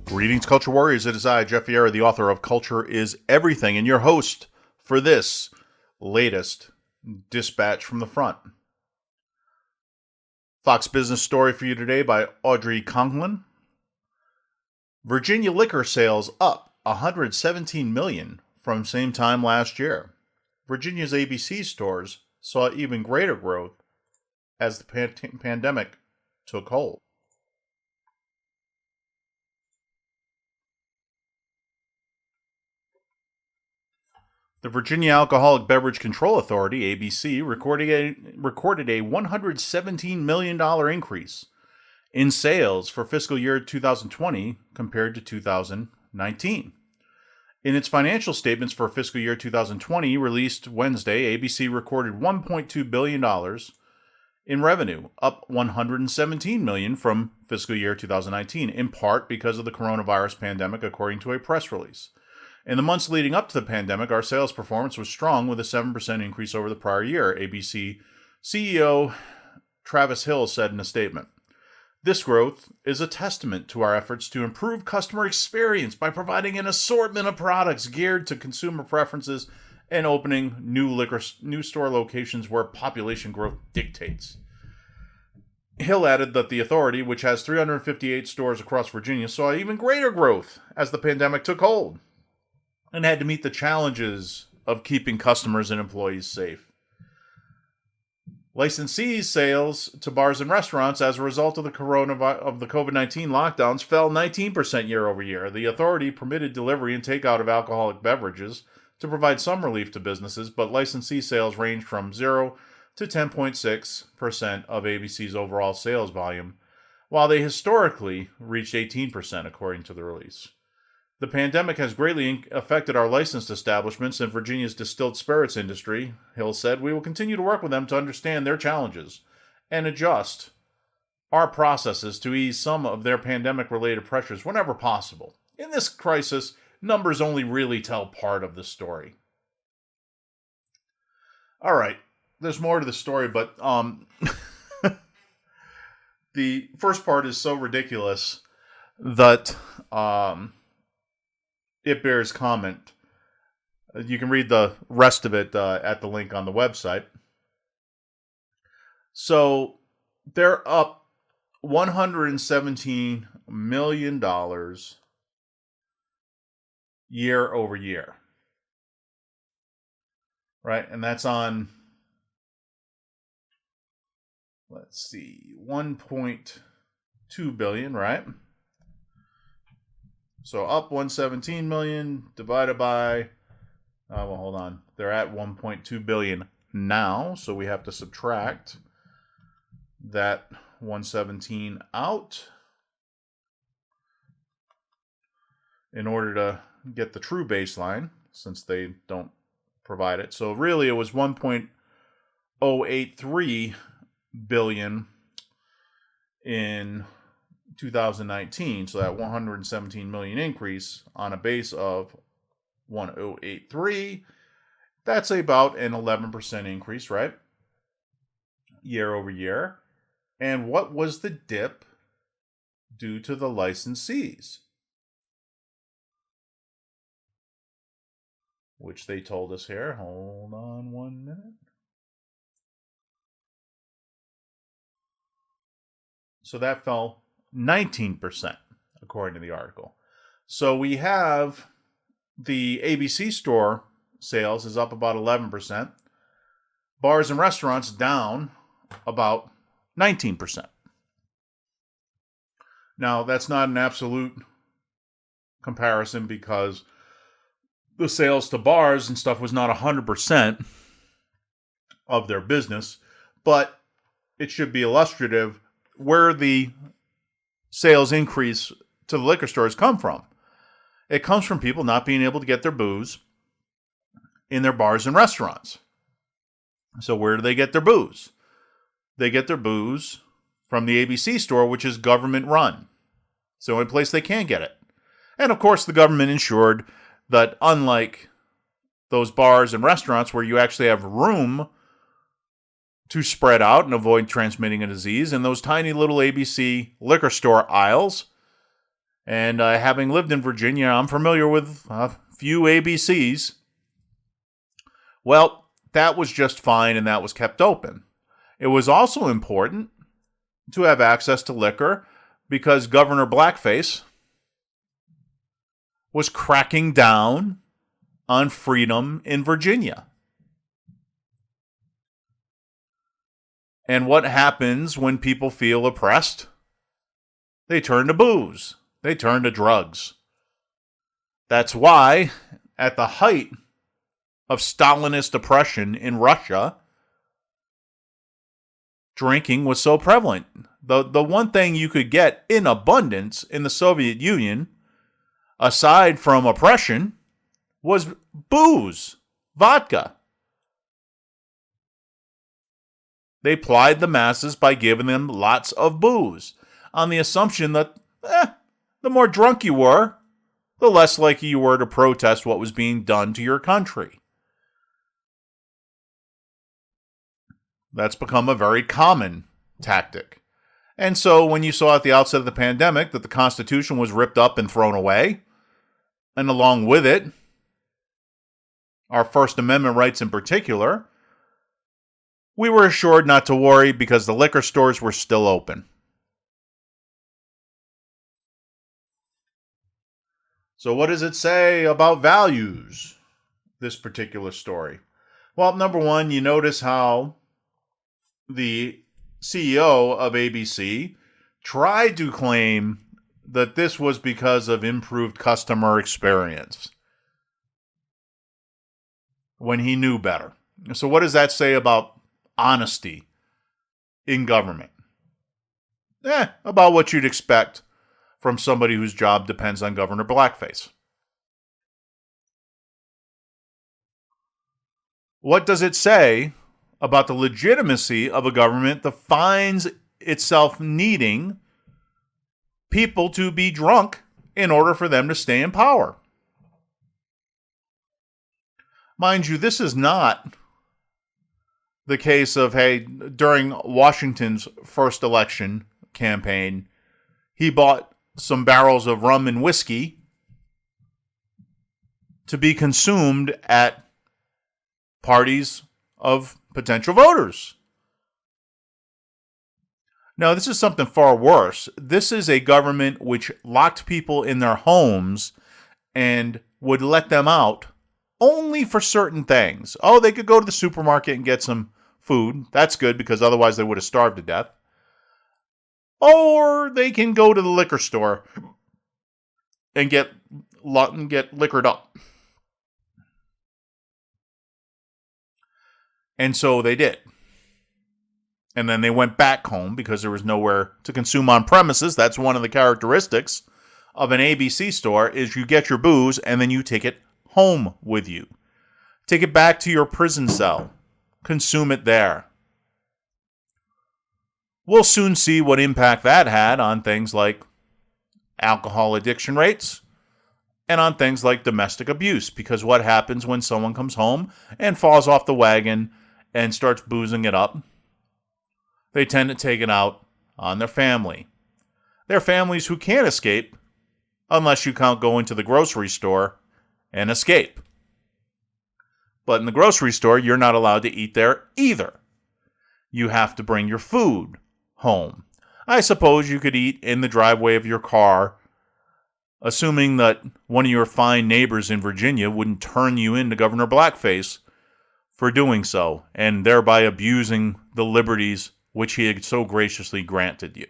Greetings, Culture Warriors. It is I, Jeff Vieira, the author of Culture is Everything, and your host for this latest dispatch from the front. Fox Business story for you today by Audrey Conklin. Virginia liquor sales up $117 million from same time last year. Virginia's ABC stores saw even greater growth as the pandemic took hold. The Virginia Alcoholic Beverage Control Authority, ABC, recorded a $117 million increase in sales for fiscal year 2020 compared to 2019. In its financial statements for fiscal year 2020, released Wednesday, ABC recorded $1.2 billion in revenue, up $117 million from fiscal year 2019, in part because of the coronavirus pandemic, according to a press release. In the months leading up to the pandemic, our sales performance was strong with a 7% increase over the prior year, ABC CEO Travis Hill said in a statement. This growth is a testament to our efforts to improve customer experience by providing an assortment of products geared to consumer preferences and opening new store locations where population growth dictates. Hill added that the authority, which has 358 stores across Virginia, saw even greater growth as the pandemic took hold and had to meet the challenges of keeping customers and employees safe. Licensees' sales to bars and restaurants as a result of the COVID-19 lockdowns fell 19% year over year. The authority permitted delivery and takeout of alcoholic beverages to provide some relief to businesses, but licensee sales ranged from 0 to 10.6% of ABC's overall sales volume, while they historically reached 18%, according to the release. The pandemic has greatly affected our licensed establishments and Virginia's distilled spirits industry, Hill said. We will continue to work with them to understand their challenges and adjust our processes to ease some of their pandemic-related pressures whenever possible. In this crisis, numbers only really tell part of the story. All right, there's more to the story, but the first part is so ridiculous that it bears comment. You can read the rest of it at the link on the website. So they're up $117 million year over year. Right? And that's on, let's see, 1.2 billion, right? So up 117 million divided by, hold on. They're at 1.2 billion now, so we have to subtract that 117 out in order to get the true baseline, since they don't provide it. So really it was 1.083 billion in 2019, so that 117 million increase on a base of 1083, that's about an 11% increase, right? Year over year. And what was the dip due to the licensees? Which they told us here. Hold on 1 minute. So that fell 19%, according to the article. So we have the ABC store sales is up about 11%. Bars and restaurants down about 19%. Now, that's not an absolute comparison because the sales to bars and stuff was not 100% of their business, but it should be illustrative where the sales increase to the liquor stores come from. It comes from people not being able to get their booze in their bars and restaurants. So where do they get their booze? They get their booze from the ABC store, which is government run. It's the only place they can get it. And of course, the government ensured that unlike those bars and restaurants where you actually have room to spread out and avoid transmitting a disease, and those tiny little ABC liquor store aisles. And having lived in Virginia, I'm familiar with a few ABCs. Well, that was just fine, and that was kept open. It was also important to have access to liquor because Governor Blackface was cracking down on freedom in Virginia. And what happens when people feel oppressed? They turn to booze. They turn to drugs. That's why, at the height of Stalinist oppression in Russia, drinking was so prevalent. The one thing you could get in abundance in the Soviet Union, aside from oppression, was booze, vodka. They plied the masses by giving them lots of booze, on the assumption that, the more drunk you were, the less likely you were to protest what was being done to your country. That's become a very common tactic. And so when you saw at the outset of the pandemic that the Constitution was ripped up and thrown away, and along with it, our First Amendment rights in particular, we were assured not to worry because the liquor stores were still open. So what does it say about values, this particular story? Well, number one, you notice how the CEO of ABC tried to claim that this was because of improved customer experience when he knew better. So what does that say about honesty in government? About what you'd expect from somebody whose job depends on Governor Blackface. What does it say about the legitimacy of a government that finds itself needing people to be drunk in order for them to stay in power? Mind you, this is not the case of, hey, during Washington's first election campaign, he bought some barrels of rum and whiskey to be consumed at parties of potential voters. No, this is something far worse. This is a government which locked people in their homes and would let them out only for certain things. Oh, they could go to the supermarket and get some food. That's good because otherwise they would have starved to death. Or they can go to the liquor store and get liquored up. And so they did. And then they went back home because there was nowhere to consume on premises. That's one of the characteristics of an ABC store is you get your booze and then you take it home with you. Take it back to your prison cell. Consume it there. We'll soon see what impact that had on things like alcohol addiction rates and on things like domestic abuse. Because what happens when someone comes home and falls off the wagon and starts boozing it up? They tend to take it out on their family. They're families who can't escape unless you count going to the grocery store and escape. But in the grocery store, you're not allowed to eat there either. You have to bring your food home. I suppose you could eat in the driveway of your car, assuming that one of your fine neighbors in Virginia wouldn't turn you into Governor Blackface for doing so, and thereby abusing the liberties which he had so graciously granted you.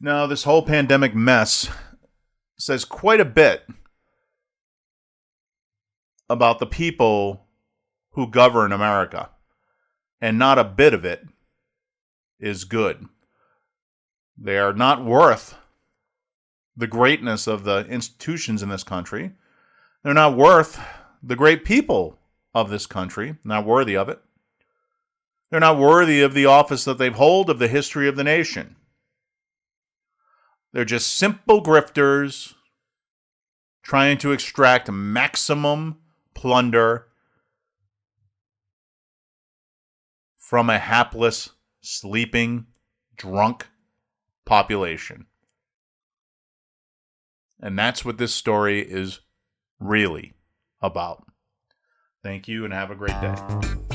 Now, this whole pandemic mess says quite a bit about the people who govern America, and not a bit of it is good. They are not worth the greatness of the institutions in this country. They're not worth the great people of this country, not worthy of it. They're not worthy of the office that they've held, of the history of the nation. They're just simple grifters trying to extract maximum plunder from a hapless, sleeping, drunk population. And that's what this story is really about. Thank you and have a great day.